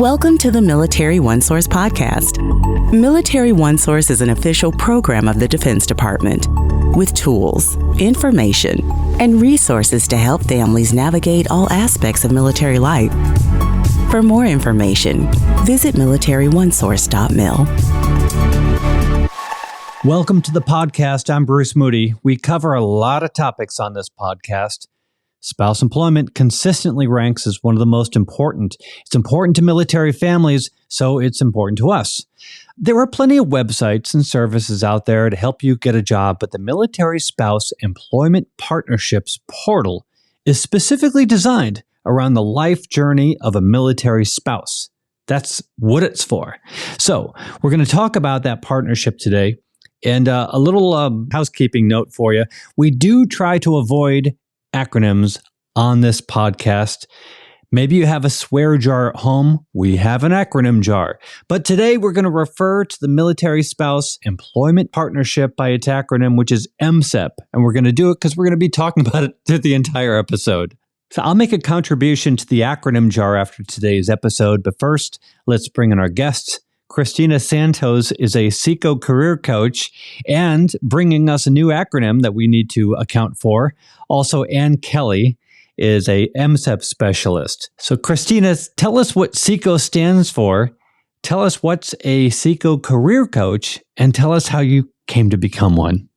Welcome to the Military OneSource podcast. Military OneSource is an official program of the Defense Department with tools, information, and resources to help families navigate all aspects of military life. For more information, visit militaryonesource.mil. Welcome to the podcast. I'm Bruce Moody. We cover a lot of topics on this podcast. Spouse employment consistently ranks as one of the most important. It's important to military families, so it's important to us. There are plenty of websites and services out there to help you get a job, but the Military Spouse Employment Partnerships portal is specifically designed around the life journey of a military spouse. That's what it's for. So we're going to talk about that partnership today. And a little housekeeping note for you. We do try to avoid acronyms on this podcast. Maybe you have a swear jar at home. We have an acronym jar. But today we're going to refer to the Military Spouse Employment Partnership by its acronym, which is MSEP. And we're going to do it because we're going to be talking about it through the entire episode. So I'll make a contribution to the acronym jar after today's episode. But first, let's bring in our guests. Kristina Santos is a SECO career coach and bringing us a new acronym that we need to account for. Also, Anne Kelly is a MSEP specialist. So Kristina, tell us what SECO stands for. Tell us what's a SECO career coach and tell us how you came to become one.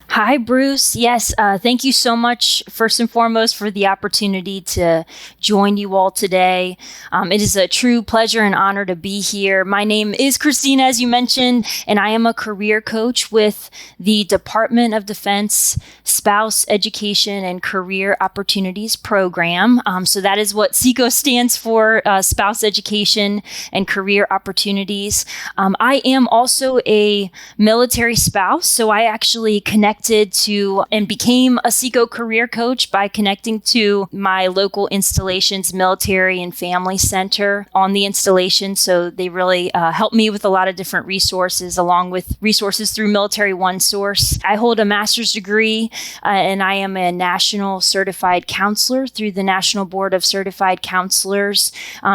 Hi, Bruce. Yes, thank you so much, first and foremost, for the opportunity to join you all today. It is a true pleasure and honor to be here. My name is Kristina, as you mentioned, and I am a career coach with the Department of Defense Spouse Education and Career Opportunities Program. So that is what SECO stands for, Spouse Education and Career Opportunities. I am also a military spouse, so I actually connected to and became a SECO career coach by connecting to my local installation's military and family center on the installation. So they really helped me with a lot of different resources, along with resources through Military OneSource. I hold a master's degree and I am a national certified counselor through the National Board of Certified Counselors.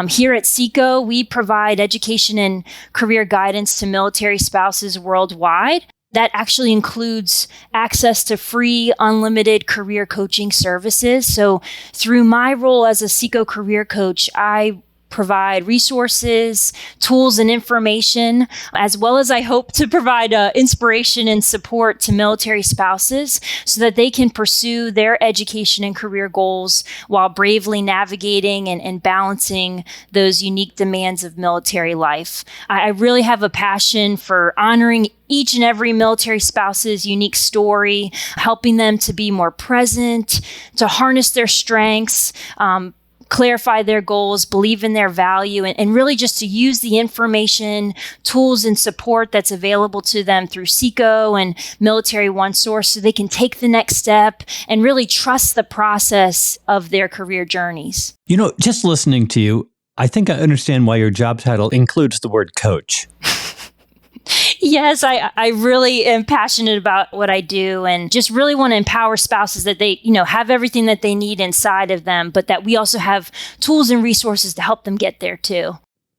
Here at SECO, we provide education and career guidance to military spouses worldwide. That actually includes access to free, unlimited career coaching services. So through my role as a SECO career coach, I provide resources, tools, and information, as well as I hope to provide inspiration and support to military spouses so that they can pursue their education and career goals while bravely navigating and balancing those unique demands of military life. I really have a passion for honoring each and every military spouse's unique story, helping them to be more present, to harness their strengths, clarify their goals, believe in their value, and really just to use the information, tools, and support that's available to them through SECO and Military OneSource so they can take the next step and really trust the process of their career journeys. You know, just listening to you, I think I understand why your job title includes the word coach. Yes, I really am passionate about what I do and just really want to empower spouses that they, have everything that they need inside of them, but that we also have tools and resources to help them get there too.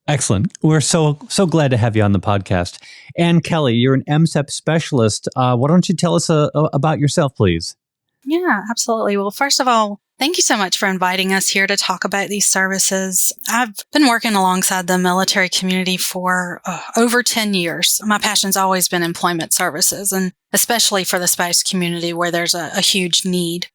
Excellent. We're so glad to have you on the podcast. Anne Kelly, you're an MSEP specialist. Why don't you tell us about yourself, please? Yeah, absolutely. Well, first of all, thank you so much for inviting us here to talk about these services. I've been working alongside the military community for over 10 years. My passion's always been employment services, and especially for the spouse community where there's a huge need.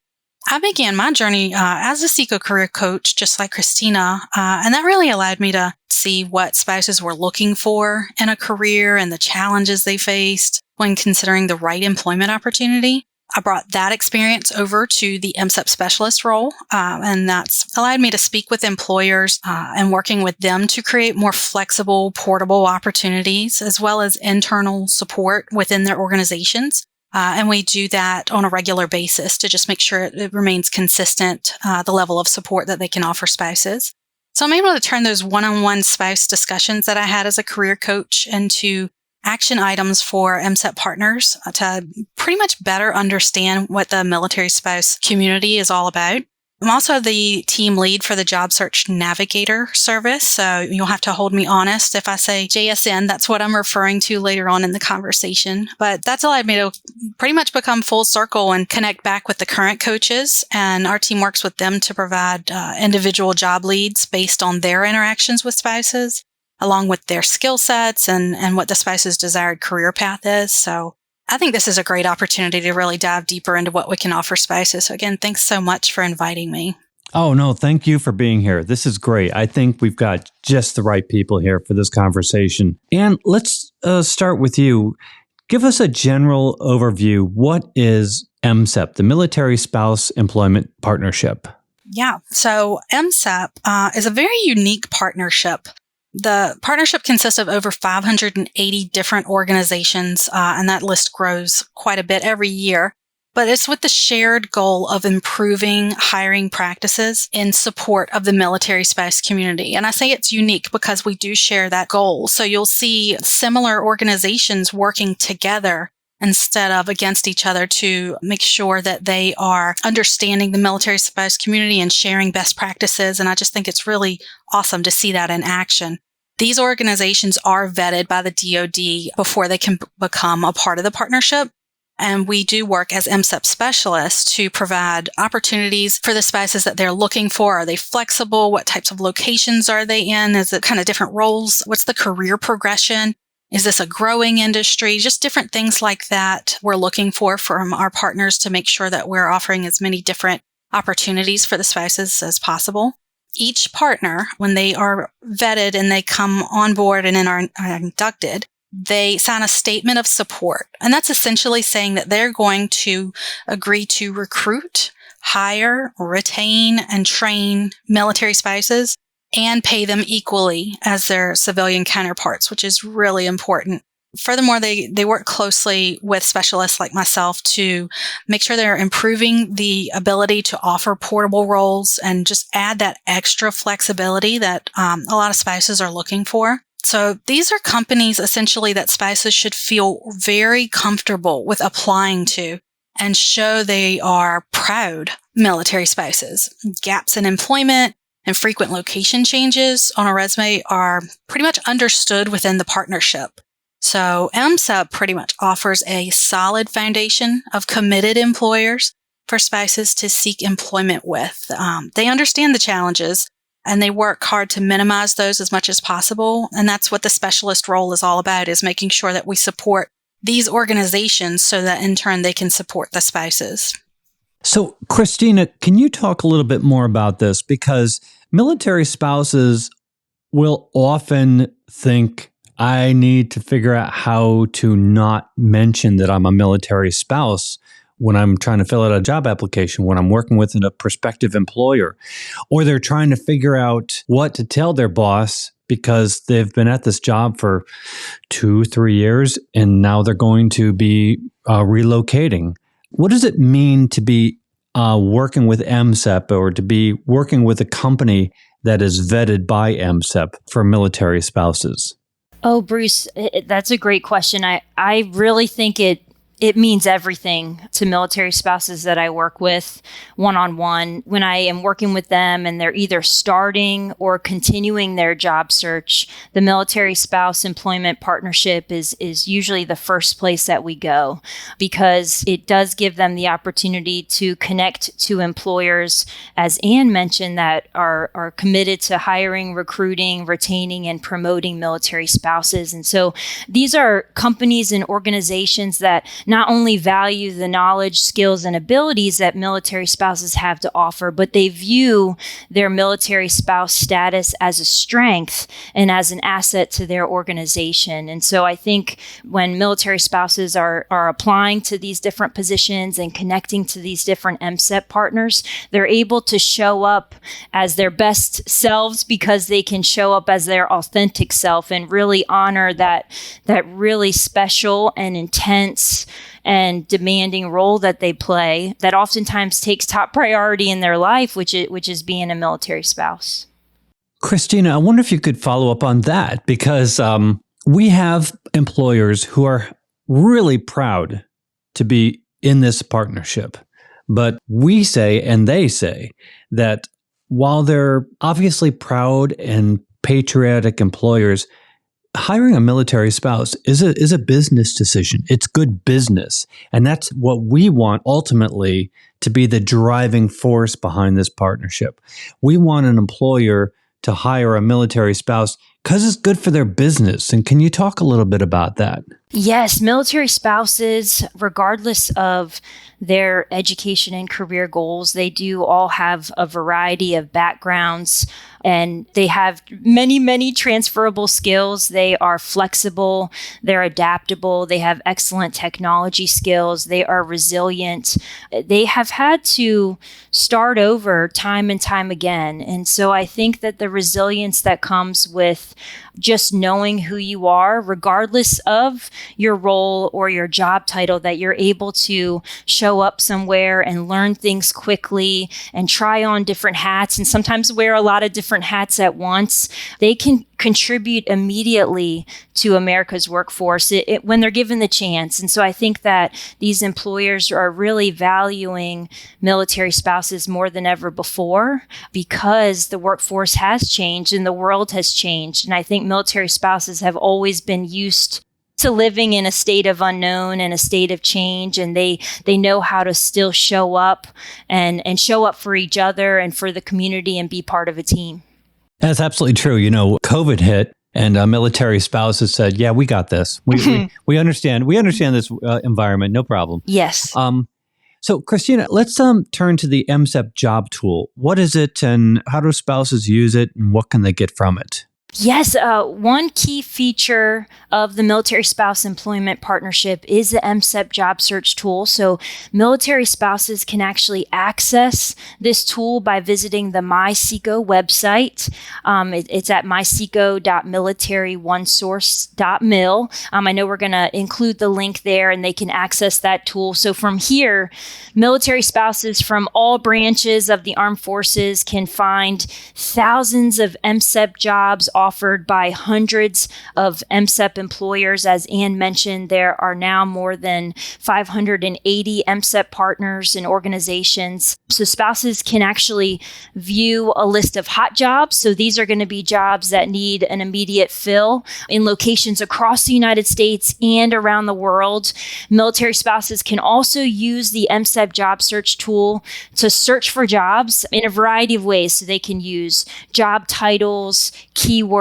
I began my journey as a SECO career coach, just like Kristina, and that really allowed me to see what spouses were looking for in a career and the challenges they faced when considering the right employment opportunity. I brought that experience over to the MSEP specialist role, and that's allowed me to speak with employers and working with them to create more flexible, portable opportunities, as well as internal support within their organizations. And we do that on a regular basis to just make sure it remains consistent, the level of support that they can offer spouses. So I'm able to turn those one-on-one spouse discussions that I had as a career coach into action items for MSEP partners to pretty much better understand what the military spouse community is all about. I'm also the team lead for the Job Search Navigator service. So you'll have to hold me honest if I say JSN. That's what I'm referring to later on in the conversation. But that's allowed me to pretty much become full circle and connect back with the current coaches. And our team works with them to provide individual job leads based on their interactions with spouses, along with their skill sets and what the spouse's desired career path is. So I think this is a great opportunity to really dive deeper into what we can offer spouses. So again, thanks so much for inviting me. Oh, no, thank you for being here. This is great. I think we've got just the right people here for this conversation. And let's start with you. Give us a general overview. What is MSEP, the Military Spouse Employment Partnership? Yeah, so MSEP is a very unique partnership. The partnership consists of over 580 different organizations, and that list grows quite a bit every year. But it's with the shared goal of improving hiring practices in support of the military spouse community. And I say it's unique because we do share that goal. So you'll see similar organizations working together instead of against each other to make sure that they are understanding the military spouse community and sharing best practices. And I just think it's really awesome to see that in action. These organizations are vetted by the DoD before they can become a part of the partnership. And we do work as MSEP specialists to provide opportunities for the spouses that they're looking for. Are they flexible? What types of locations are they in? Is it kind of different roles? What's the career progression? Is this a growing industry? Just different things like that we're looking for from our partners to make sure that we're offering as many different opportunities for the spouses as possible. Each partner, when they are vetted and they come on board and then are inducted, they sign a statement of support. And that's essentially saying that they're going to agree to recruit, hire, retain, and train military spouses and pay them equally as their civilian counterparts, which is really important. Furthermore, they work closely with specialists like myself to make sure they're improving the ability to offer portable roles and just add that extra flexibility that a lot of spouses are looking for. So these are companies essentially that spouses should feel very comfortable with applying to and show they are proud military spouses. Gaps in employment and frequent location changes on a resume are pretty much understood within the partnership. So MSEP pretty much offers a solid foundation of committed employers for spouses to seek employment with. They understand the challenges and they work hard to minimize those as much as possible. And that's what the specialist role is all about, is making sure that we support these organizations so that in turn they can support the spouses. So, Kristina, can you talk a little bit more about this? Because military spouses will often think, I need to figure out how to not mention that I'm a military spouse when I'm trying to fill out a job application, when I'm working with a prospective employer, or they're trying to figure out what to tell their boss because they've been at this job for 2-3 years and now they're going to be relocating. What does it mean to be working with MSEP or to be working with a company that is vetted by MSEP for military spouses? Oh, Bruce, that's a great question. I really think it means everything to military spouses that I work with one-on-one. When I am working with them and they're either starting or continuing their job search, the Military Spouse Employment Partnership is usually the first place that we go, because it does give them the opportunity to connect to employers, as Anne mentioned, that are committed to hiring, recruiting, retaining, and promoting military spouses. And so these are companies and organizations that not only value the knowledge, skills, and abilities that military spouses have to offer, but they view their military spouse status as a strength and as an asset to their organization. And so I think when military spouses are applying to these different positions and connecting to these different MSEP partners, they're able to show up as their best selves because they can show up as their authentic self and really honor that really special and intense and demanding role that they play that oftentimes takes top priority in their life, which is being a military spouse. Kristina, I wonder if you could follow up on that, because we have employers who are really proud to be in this partnership, But we say, and they say, that while they're obviously proud and patriotic employers, hiring a military spouse is a business decision. It's good business. And that's what we want ultimately to be the driving force behind this partnership. We want an employer to hire a military spouse because it's good for their business. And can you talk a little bit about that? Yes, military spouses, regardless of their education and career goals, they do all have a variety of backgrounds and they have many, many transferable skills. They are flexible, they're adaptable, they have excellent technology skills, they are resilient. They have had to start over time and time again. And so I think that the resilience that comes with just knowing who you are, regardless of your role or your job title, that you're able to show up somewhere and learn things quickly and try on different hats and sometimes wear a lot of different hats at once. They can contribute immediately to America's workforce when they're given the chance. And so I think that these employers are really valuing military spouses more than ever before because the workforce has changed and the world has changed. And I think military spouses have always been used to living in a state of unknown and a state of change. And they know how to still show up and show up for each other and for the community and be part of a team. That's absolutely true. You know, COVID hit and military spouses said, yeah, we got this. We understand. We understand this environment. No problem. Yes. So, Kristina, let's turn to the MSEP job tool. What is it and how do spouses use it and what can they get from it? Yes, one key feature of the Military Spouse Employment Partnership is the MSEP Job Search tool. So military spouses can actually access this tool by visiting the MySECO website. It's at myseco.militaryonesource.mil. I know we're going to include the link there and they can access that tool. So from here, military spouses from all branches of the armed forces can find thousands of MSEP jobs offered by hundreds of MSEP employers. As Anne mentioned, there are now more than 580 MSEP partners and organizations. So spouses can actually view a list of hot jobs. So these are going to be jobs that need an immediate fill in locations across the United States and around the world. Military spouses can also use the MSEP Job Search tool to search for jobs in a variety of ways. So they can use job titles, keywords,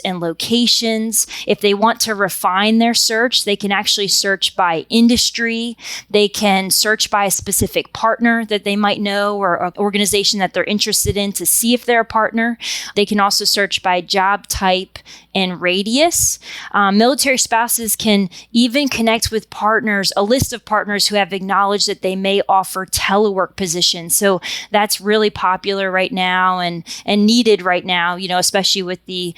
and locations. If they want to refine their search, they can actually search by industry. They can search by a specific partner that they might know or an organization that they're interested in to see if they're a partner. They can also search by job type and radius. Military spouses can even connect with partners, a list of partners who have acknowledged that they may offer telework positions. So that's really popular right now and needed right now, you know, especially with the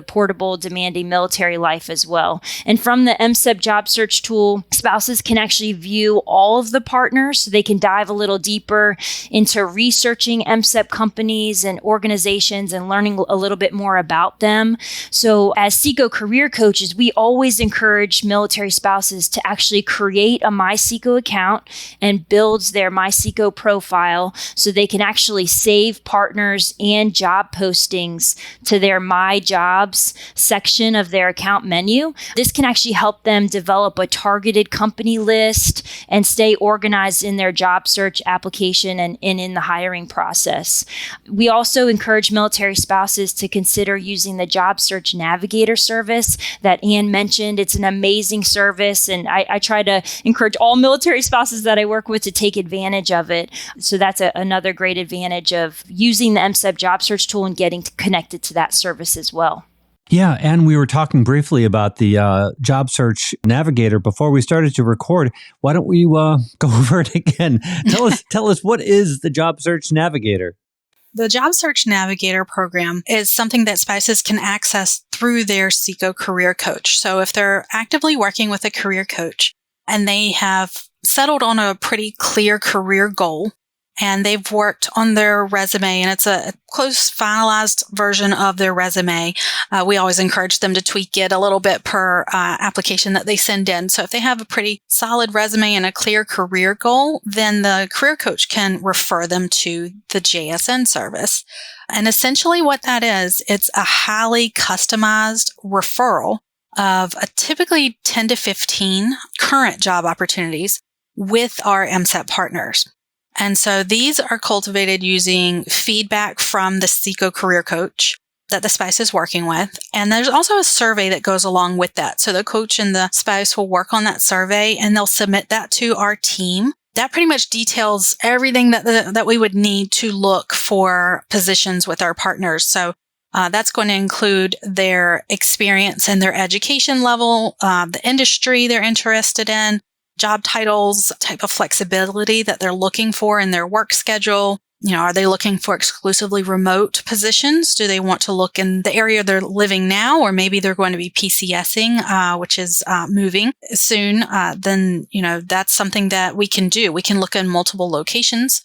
portable, demanding military life as well. And from the MSEP Job Search tool, spouses can actually view all of the partners. So they can dive a little deeper into researching MSEP companies and organizations and learning a little bit more about them. So as SECO career coaches, we always encourage military spouses to actually create a MySECO account and build their MySECO profile so they can actually save partners and job postings to their My Jobs section of their account menu. This can actually help them develop a targeted company list and stay organized in their job search application and in the hiring process. We also encourage military spouses to consider using the Job Search Navigator service that Anne mentioned. It's an amazing service, and I try to encourage all military spouses that I work with to take advantage of it. So that's another great advantage of using the MSEP Job Search tool and getting connected to that service as well. Yeah, and we were talking briefly about the Job Search Navigator before we started to record. Why don't we go over it again? Tell us what is the Job Search Navigator? The Job Search Navigator program is something that spouses can access through their SECO career coach. So if they're actively working with a career coach and they have settled on a pretty clear career goal, and they've worked on their resume, and it's a close finalized version of their resume. We always encourage them to tweak it a little bit per application that they send in. So if they have a pretty solid resume and a clear career goal, then the career coach can refer them to the JSN service. And essentially what that is, it's a highly customized referral of a typically 10 to 15 current job opportunities with our MSEP partners. And so these are cultivated using feedback from the SECO career coach that the spouse is working with. And there's also a survey that goes along with that. So the coach and the spouse will work on that survey, and they'll submit that to our team. That pretty much details everything that we would need to look for positions with our partners. So that's going to include their experience and their education level, the industry they're interested in, job titles, type of flexibility that they're looking for in their work schedule. Are they looking for exclusively remote positions? Do they want to look in the area they're living now? Or maybe they're going to be PCSing, which is moving soon. Then, that's something that we can do. We can look in multiple locations,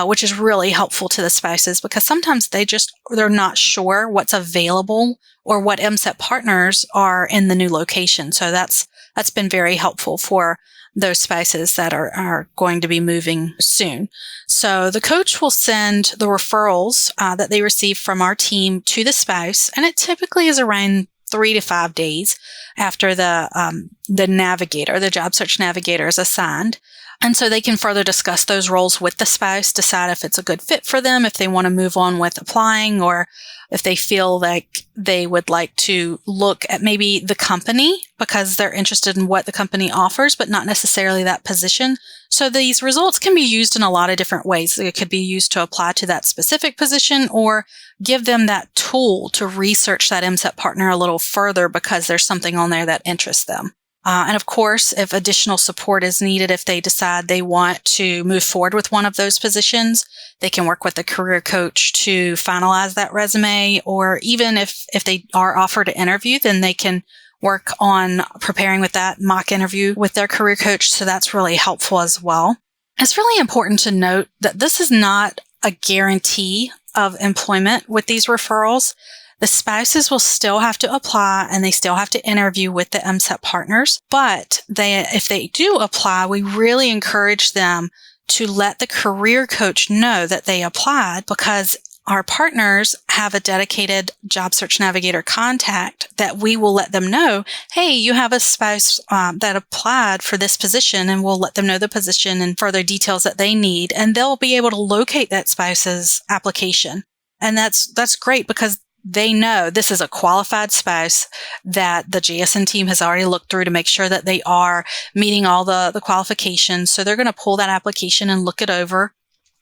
which is really helpful to the spouses because sometimes they're not sure what's available or what MSEP partners are in the new location. So that's been very helpful for those spouses that are going to be moving soon. So the coach will send the referrals that they receive from our team to the spouse, and it typically is around 3 to 5 days after the navigator, the job search navigator, is assigned. And so they can further discuss those roles with the spouse, decide if it's a good fit for them, if they want to move on with applying, or if they feel like they would like to look at maybe the company because they're interested in what the company offers, but not necessarily that position. So these results can be used in a lot of different ways. It could be used to apply to that specific position or give them that tool to research that MSEP partner a little further because there's something on there that interests them. And of course, if additional support is needed, if they decide they want to move forward with one of those positions, they can work with the career coach to finalize that resume. Or even if they are offered an interview, then they can work on preparing with that mock interview with their career coach. So that's really helpful as well. It's really important to note that this is not a guarantee of employment with these referrals. The spouses will still have to apply and they still have to interview with the MSEP partners. But if they do apply, we really encourage them to let the career coach know that they applied because our partners have a dedicated Job Search Navigator contact that we will let them know, hey, you have a spouse that applied for this position, and we'll let them know the position and further details that they need. And they'll be able to locate that spouse's application. And that's great because they know this is a qualified spouse that the JSN team has already looked through to make sure that they are meeting all the qualifications. So they're going to pull that application and look it over.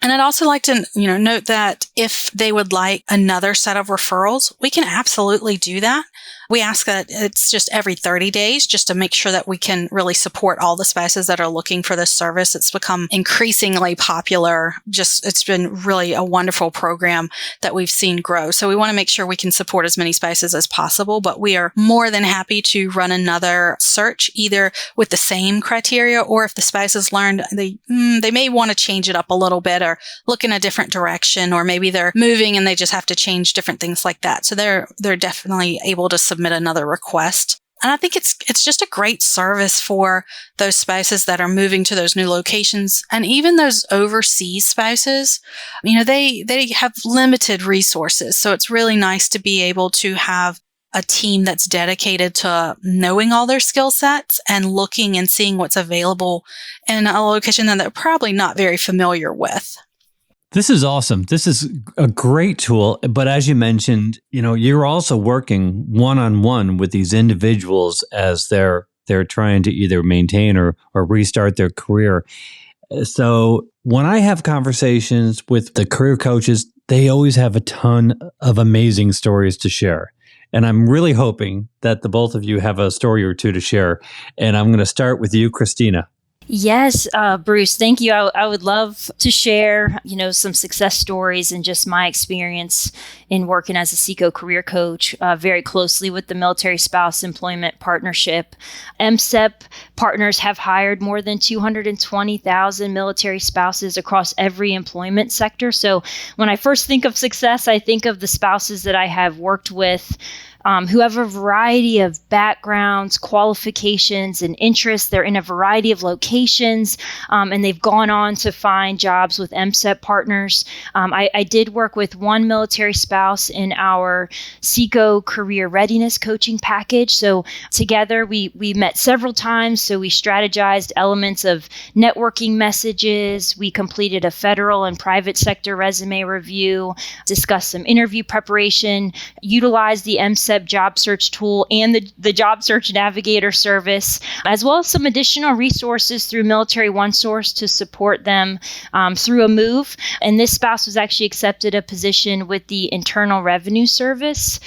And I'd also like to, note that if they would like another set of referrals, we can absolutely do that. We ask that it's just every 30 days just to make sure that we can really support all the spouses that are looking for this service. It's become increasingly popular. It's been really a wonderful program that we've seen grow. So we want to make sure we can support as many spouses as possible, but we are more than happy to run another search either with the same criteria or if the spouses learned they may want to change it up a little bit or look in a different direction, or maybe they're moving and they just have to change different things like that. So they're definitely able to submit another request. And I think it's just a great service for those spouses that are moving to those new locations, and even those overseas spouses. They have limited resources, so it's really nice to be able to have a team that's dedicated to knowing all their skill sets and looking and seeing what's available in a location that they're probably not very familiar with. This is awesome. This is a great tool. But as you mentioned, you're also working one-on-one with these individuals as they're trying to either maintain or restart their career. So when I have conversations with the career coaches, they always have a ton of amazing stories to share. And I'm really hoping that the both of you have a story or two to share. And I'm going to start with you, Kristina. Yes, Bruce, thank you. I would love to share, some success stories and just my experience in working as a SECO career coach very closely with the Military Spouse Employment Partnership. MSEP partners have hired more than 220,000 military spouses across every employment sector. So when I first think of success, I think of the spouses that I have worked with who have a variety of backgrounds, qualifications, and interests. They're in a variety of locations, and they've gone on to find jobs with MSEP partners. I did work with one military spouse in our SECO career readiness coaching package. So together we met several times. So we strategized elements of networking messages. We completed a federal and private sector resume review, discussed some interview preparation, utilized the MSEP Job Search tool and the Job Search Navigator service, as well as some additional resources through Military OneSource to support them through a move. And this spouse was actually accepted a position with the Internal Revenue Service,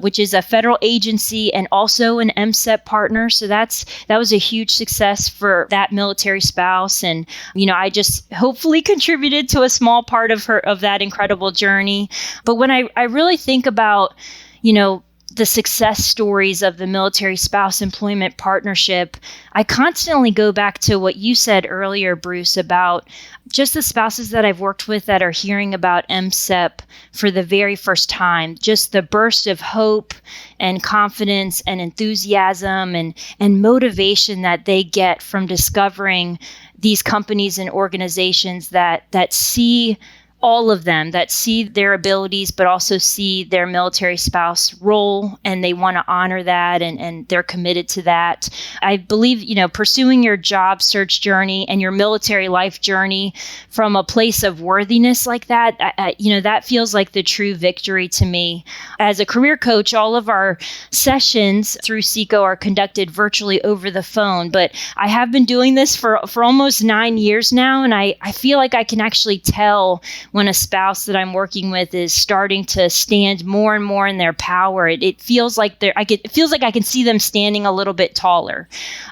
which is a federal agency and also an MSEP partner. So that was a huge success for that military spouse. And, I just hopefully contributed to a small part of that incredible journey. But when I really think about the success stories of the Military Spouse Employment Partnership, I constantly go back to what you said earlier, Bruce, about just the spouses that I've worked with that are hearing about MSEP for the very first time, just the burst of hope and confidence and enthusiasm and motivation that they get from discovering these companies and organizations that see all of them, that see their abilities, but also see their military spouse role, and they want to honor that, and they're committed to that. I believe, pursuing your job search journey and your military life journey from a place of worthiness like that, that feels like the true victory to me. As a career coach, all of our sessions through SECO are conducted virtually over the phone, but I have been doing this for almost 9 years now, and I feel like I can actually tell when a spouse that I'm working with is starting to stand more and more in their power. It feels like I can see them standing a little bit taller.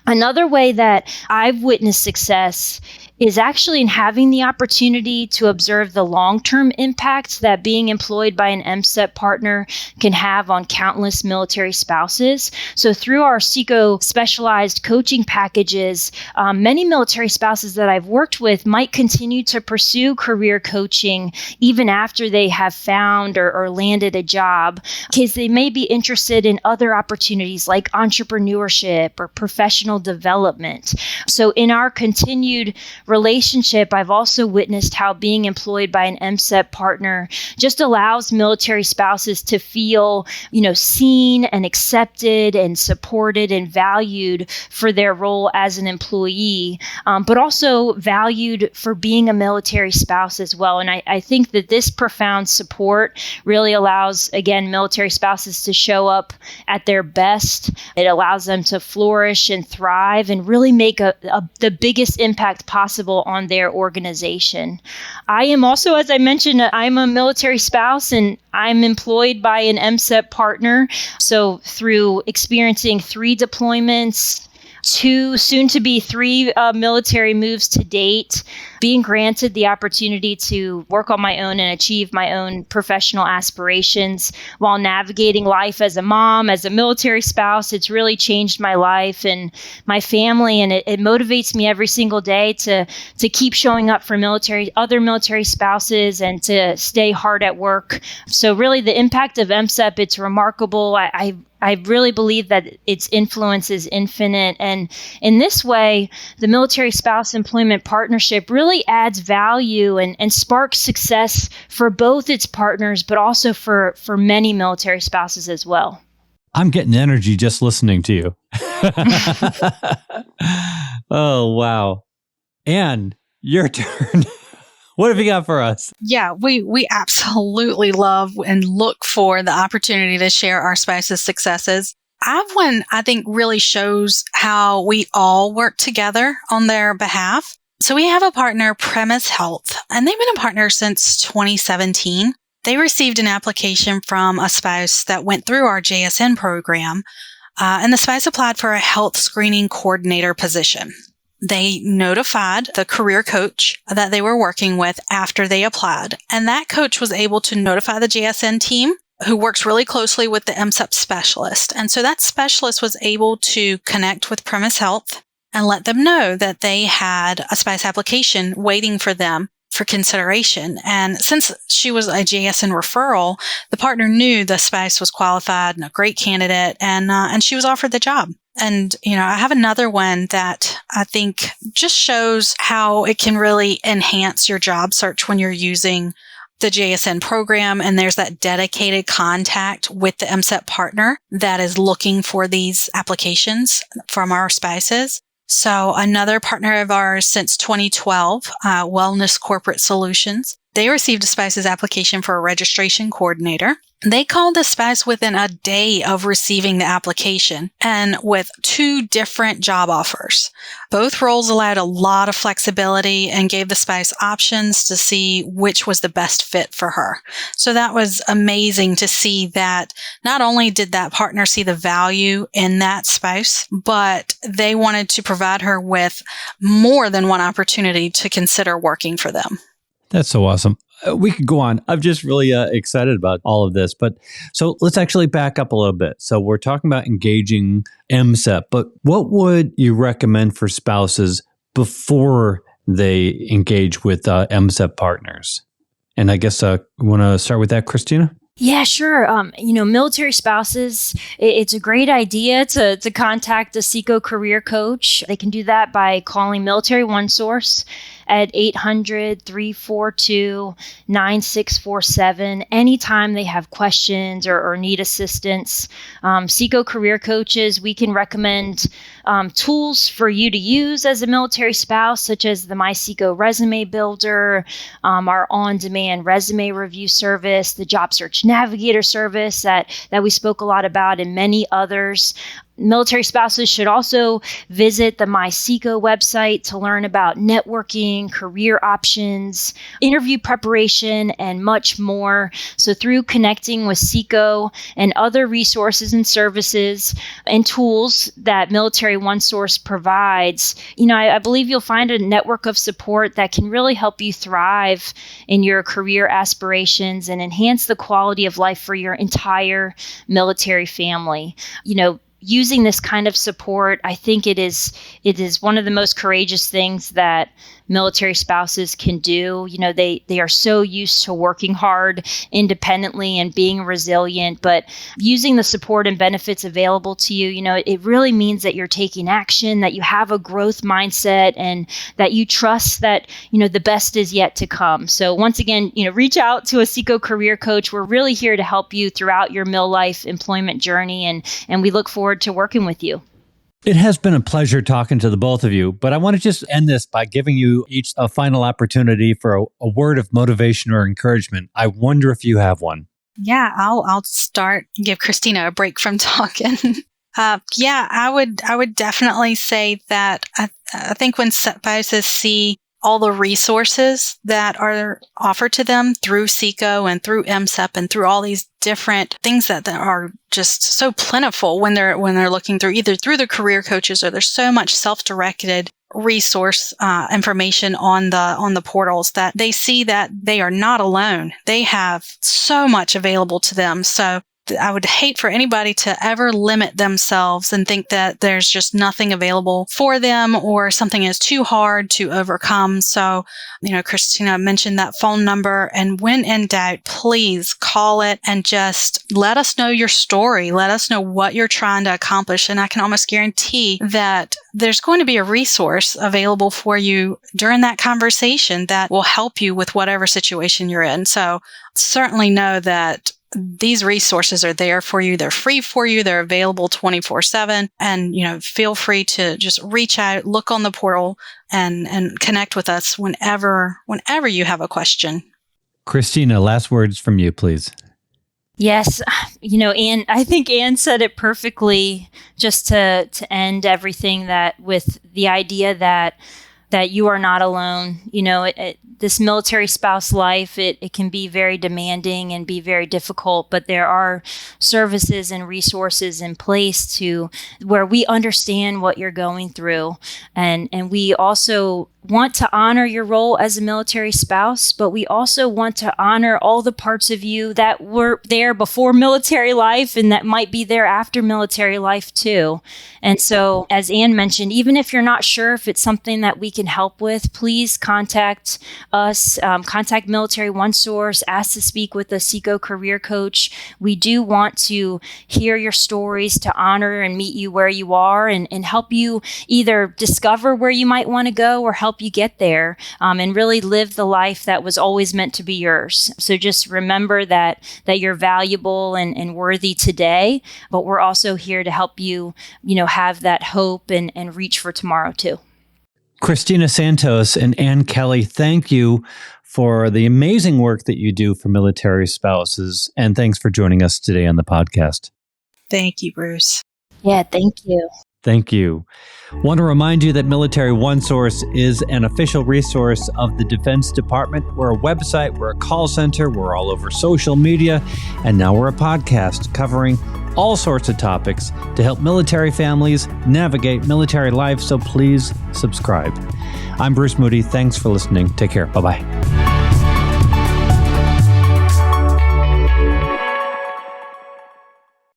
Another way that I've witnessed success is actually in having the opportunity to observe the long-term impact that being employed by an MSEP partner can have on countless military spouses. So through our SECO specialized coaching packages, many military spouses that I've worked with might continue to pursue career coaching even after they have found or landed a job, because they may be interested in other opportunities like entrepreneurship or professional development. So in our continued relationship, I've also witnessed how being employed by an MSEP partner just allows military spouses to feel, seen and accepted and supported and valued for their role as an employee, but also valued for being a military spouse as well. And I think that this profound support really allows, again, military spouses to show up at their best. It allows them to flourish and thrive and really make the biggest impact possible on their organization. I am also, as I mentioned, I'm a military spouse and I'm employed by an MSEP partner. So through experiencing 3 deployments, 2, soon to be 3 military moves to date, being granted the opportunity to work on my own and achieve my own professional aspirations while navigating life as a mom, as a military spouse, it's really changed my life and my family. And it motivates me every single day to keep showing up for other military spouses and to stay hard at work. So really the impact of MSEP, it's remarkable. I really believe that its influence is infinite. And in this way, the Military Spouse Employment Partnership really adds value and sparks success for both its partners, but also for many military spouses as well. I'm getting energy just listening to you. Oh, wow. Anne, your turn. What have you got for us? Yeah, we absolutely love and look for the opportunity to share our spouse's successes. I have one I think really shows how we all work together on their behalf. So we have a partner, Premise Health, and they've been a partner since 2017. They received an application from a spouse that went through our JSN program, and the spouse applied for a health screening coordinator position. they notified the career coach that they were working with after they applied. And that coach was able to notify the JSN team, who works really closely with the MSEP specialist. And so that specialist was able to connect with Premise Health and let them know that they had a SPICE application waiting for them for consideration. And since she was a JSN referral, the partner knew the SPICE was qualified and a great candidate, and she was offered the job. And, I have another one that I think just shows how it can really enhance your job search when you're using the JSN program, and there's that dedicated contact with the MSEP partner that is looking for these applications from our SPICEs. So another partner of ours since 2012, Wellness Corporate Solutions, they received a SPICE's application for a registration coordinator. They called the SPICE within a day of receiving the application and with 2 different job offers. Both roles allowed a lot of flexibility and gave the SPICE options to see which was the best fit for her. So that was amazing to see that not only did that partner see the value in that SPICE, but they wanted to provide her with more than one opportunity to consider working for them. That's so awesome. We could go on. I'm just really excited about all of this. But so let's actually back up a little bit. So we're talking about engaging MSEP, but what would you recommend for spouses before they engage with MSEP partners? And I guess you want to start with that, Kristina? Yeah, sure. Military spouses, it's a great idea to contact a SECO career coach. They can do that by calling Military OneSource at 800-342-9647 anytime they have questions or need assistance. SECO career coaches, we can recommend tools for you to use as a military spouse, such as the MySECO Resume Builder, our on-demand resume review service, the Job Search Navigator service that we spoke a lot about, and many others. Military spouses should also visit the MySECO website to learn about networking, career options, interview preparation, and much more. So through connecting with SECO and other resources and services and tools that Military OneSource provides, I believe you'll find a network of support that can really help you thrive in your career aspirations and enhance the quality of life for your entire military family. Using this kind of support, I think it is one of the most courageous things that military spouses can do. They are so used to working hard independently and being resilient, but using the support and benefits available to you, it really means that you're taking action, that you have a growth mindset, and that you trust that, the best is yet to come. So once again, reach out to a SECO career coach. We're really here to help you throughout your mil life employment journey, and we look forward to working with you. It has been a pleasure talking to the both of you, but I want to just end this by giving you each a final opportunity for a word of motivation or encouragement. I wonder if you have one. Yeah, I'll start. Give Kristina a break from talking. I would definitely say that I think when spouses see all the resources that are offered to them through SECO and through MSEP and through all these different things that are just so plentiful when they're looking through either through the career coaches, or there's so much self-directed resource information on the portals, that they see that they are not alone. They have so much available to them. So I would hate for anybody to ever limit themselves and think that there's just nothing available for them or something is too hard to overcome. So, Kristina mentioned that phone number, and when in doubt, please call it and just let us know your story. Let us know what you're trying to accomplish. And I can almost guarantee that there's going to be a resource available for you during that conversation that will help you with whatever situation you're in. So certainly know that these resources are there for you. They're free for you. They're available 24/7. And, feel free to just reach out, look on the portal, and connect with us whenever you have a question. Kristina, last words from you, please. Yes. Anne, I think Anne said it perfectly, just to end everything that with the idea that that you are not alone. This military spouse life, it can be very demanding and be very difficult, but there are services and resources in place to where we understand what you're going through. And we also want to honor your role as a military spouse, but we also want to honor all the parts of you that were there before military life and that might be there after military life too. And so, as Anne mentioned, even if you're not sure if it's something that we can help with, please contact us, contact Military OneSource, ask to speak with a SECO career coach. We do want to hear your stories, to honor and meet you where you are and help you either discover where you might want to go or help you get there, and really live the life that was always meant to be yours. So just remember that you're valuable and worthy today, but we're also here to help you, have that hope and reach for tomorrow too. Kristina Santos and Anne Kelly, thank you for the amazing work that you do for military spouses, and thanks for joining us today on the podcast. Thank you, Bruce. Yeah, thank you. Thank you. Want to remind you that Military OneSource is an official resource of the Defense Department. We're a website, we're a call center, we're all over social media, and now we're a podcast covering all sorts of topics to help military families navigate military life, so please subscribe. I'm Bruce Moody. Thanks for listening. Take care. Bye-bye.